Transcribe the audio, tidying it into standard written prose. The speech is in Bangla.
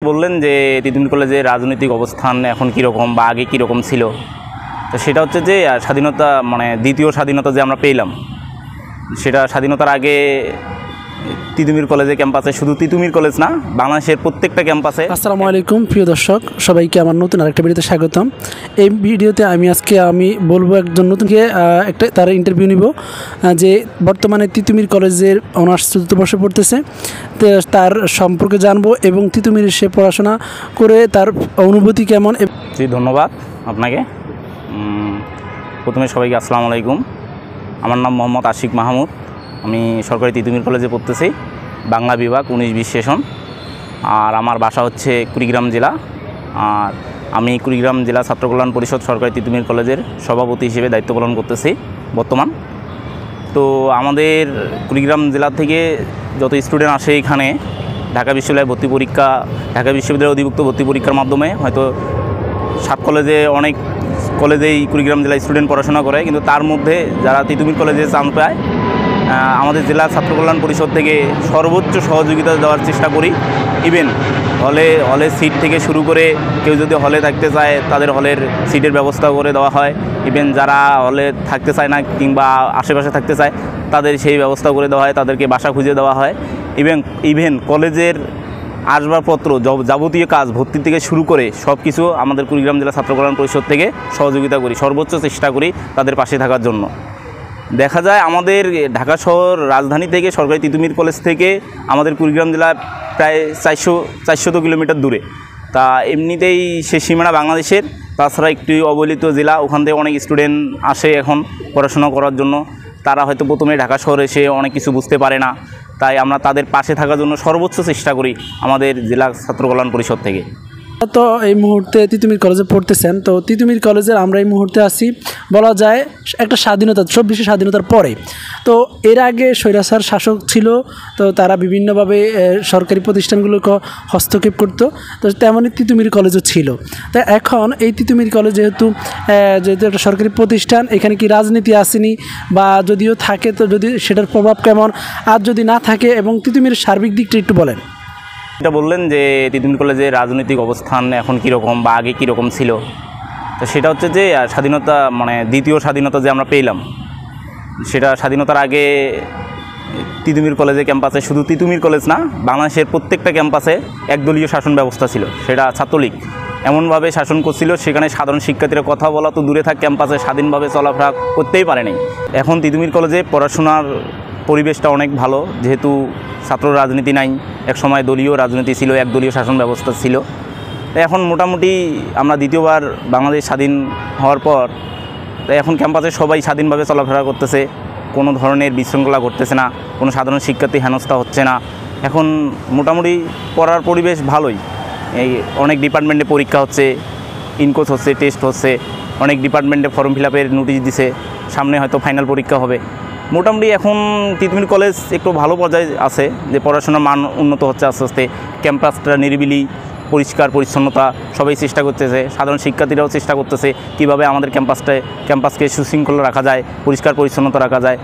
বললেন যে তিতুমির কলেজের রাজনৈতিক অবস্থান এখন কীরকম বা আগে কীরকম ছিল। তো সেটা হচ্ছে যে স্বাধীনতা দ্বিতীয় স্বাধীনতা যে আমরা পেলাম, সেটা স্বাধীনতার আগে তিতুমির কলেজে ক্যাম্পাসে, শুধু তিতুমির কলেজ না, বাংলাদেশের প্রত্যেকটা ক্যাম্পাসে। আসসালামু আলাইকুম প্রিয় দর্শক, সবাইকে আমার নতুন আরেকটা ভিডিওতে স্বাগতম। এই ভিডিওতে আমি বলবো একজন নতুনকে তার ইন্টারভিউ নিব, যে বর্তমানে তিতুমির কলেজের অনার্স চতুর্থ বর্ষে পড়তেছে। তার সম্পর্কে জানবো এবং তিতুমির সে পড়াশোনা করে তার অনুভূতি কেমন। জি, ধন্যবাদ আপনাকে। প্রথমে সবাইকে আসসালামু আলাইকুম। আমার নাম মোহাম্মদ আশিক মাহমুদ। আমি সরকারি তিতুমির কলেজে পড়তেছি, বাংলা বিভাগ 19-20 সেশন। আর আমার বাসা হচ্ছে কুড়িগ্রাম জেলা। আর আমি কুড়িগ্রাম জেলা ছাত্র কল্যাণ পরিষদ সরকারি তিতুমির কলেজের সভাপতি হিসেবে দায়িত্ব পালন করতেছি বর্তমান। তো আমাদের কুড়িগ্রাম জেলা থেকে যত স্টুডেন্ট আসে এখানে ঢাকা বিশ্ববিদ্যালয়ের ভর্তি পরীক্ষা, ঢাকা বিশ্ববিদ্যালয়ের অধিভুক্ত ভর্তি পরীক্ষার মাধ্যমে হয়তো 7 কলেজে, অনেক কলেজেই কুড়িগ্রাম জেলায় স্টুডেন্ট পড়াশোনা করে, কিন্তু তার মধ্যে যারা তিতুমির কলেজে চান্স পায় আমাদের জেলা ছাত্র কল্যাণ পরিষদ থেকে সর্বোচ্চ সহযোগিতা দেওয়ার চেষ্টা করি। ইভেন হলে সিট থেকে শুরু করে কেউ যদি হলে থাকতে চায় তাদের হলের সিটের ব্যবস্থা করে দেওয়া হয়। ইভেন যারা হলে থাকতে চায় না কিংবা আশেপাশে থাকতে চায় তাদের সেই ব্যবস্থা করে দেওয়া হয়, তাদেরকে বাসা খুঁজে দেওয়া হয়। ইভেন কলেজের আসবাবপত্র, যাবতীয় কাজ ভর্তি থেকে শুরু করে সব কিছু আমাদের কুড়িগ্রাম জেলা ছাত্র কল্যাণ পরিষদ থেকে সহযোগিতা করি, সর্বোচ্চ চেষ্টা করি তাদের পাশে থাকার জন্য। দেখা যায় আমাদের ঢাকা শহর রাজধানী থেকে সরকারি তিতুমির কলেজ থেকে আমাদের কুড়িগ্রাম জেলা প্রায় 400 কিলোমিটার দূরে। তা এমনিতেই সে সীমানা বাংলাদেশের, তাছাড়া একটি অবহেলিত জেলা, ওখান থেকে অনেক স্টুডেন্ট আসে এখন পড়াশোনা করার জন্য। তারা হয়তো প্রথমে ঢাকা শহরে এসে অনেক কিছু বুঝতে পারে না, তাই আমরা তাদের পাশে থাকার জন্য সর্বোচ্চ চেষ্টা করি আমাদের জেলা ছাত্র কল্যাণ পরিষদ থেকে। তো এই মুহূর্তে তিতুমির কলেজে পড়তেছেন, তো তিতুমির কলেজের আমরা এই মুহূর্তে আছি বলা যায় একটা স্বাধীনতা, 24শে স্বাধীনতার পরে। তো এর আগে স্বৈরাচার শাসক ছিল, তো তারা বিভিন্নভাবে সরকারি প্রতিষ্ঠানগুলোকে হস্তক্ষেপ করতো, তো তেমনই তিতুমির কলেজও ছিল। তা এখন এই তিতুমির কলেজ যেহেতু একটা সরকারি প্রতিষ্ঠান, এখানে কি রাজনীতি আসেনি, বা যদিও থাকে তো যদি সেটার প্রভাব কেমন, আর যদি না থাকে, এবং তিতুমির সার্বিক দিকটা একটু বলেন। এটা বললেন যে তিতুমির কলেজের রাজনৈতিক অবস্থান এখন কীরকম বা আগে কীরকম ছিল। তো সেটা হচ্ছে যে স্বাধীনতা দ্বিতীয় স্বাধীনতা যে আমরা পেলাম, সেটা স্বাধীনতার আগে তিতুমির কলেজে ক্যাম্পাসে, শুধু তিতুমির কলেজ না, বাংলাদেশের প্রত্যেকটা ক্যাম্পাসে একদলীয় শাসন ব্যবস্থা ছিল। সেটা ছাত্রলীগ এমনভাবে শাসন করছিল, সেখানে সাধারণ শিক্ষার্থীরা কথা বলা তো দূরে থাক, ক্যাম্পাসে স্বাধীনভাবে চলাফেরা করতেই পারেনি। এখন তিতুমির কলেজে পড়াশোনার পরিবেশটা অনেক ভালো, যেহেতু ছাত্র রাজনীতি নাই, একসময় দলীয় রাজনীতি ছিল, একদলীয় শাসন ব্যবস্থা ছিল। এখন মোটামুটি আমরা দ্বিতীয়বার বাংলাদেশ স্বাধীন হওয়ার পর এখন ক্যাম্পাসে সবাই স্বাধীনভাবে চলাফেরা করতেছে, কোনো ধরনের বিশৃঙ্খলা ঘটতেছে না, কোনো সাধারণ শিক্ষার্থী হেনস্থা হচ্ছে না। এখন মোটামুটি পড়ার পরিবেশ ভালোই। এই অনেক ডিপার্টমেন্টে পরীক্ষা হচ্ছে, ইনকোর্স হচ্ছে, টেস্ট হচ্ছে, অনেক ডিপার্টমেন্টে ফর্ম ফিল আপের নোটিশ দিছে, সামনে হয়তো ফাইনাল পরীক্ষা হবে। মোটামুটি এখন তিতুমির কলেজ একটু ভালো পর্যায়ে আছে, যে পড়াশোনার মান উন্নত হচ্ছে আস্তে আস্তে। ক্যাম্পাসটা নিরিবিলি, পরিষ্কার পরিচ্ছন্নতা সবাই চেষ্টা করতেছে, সাধারণ শিক্ষার্থীরাও চেষ্টা করতেছে কীভাবে আমাদের ক্যাম্পাসকে সুশৃঙ্খল রাখা যায়, পরিষ্কার পরিচ্ছন্নতা রাখা যায়।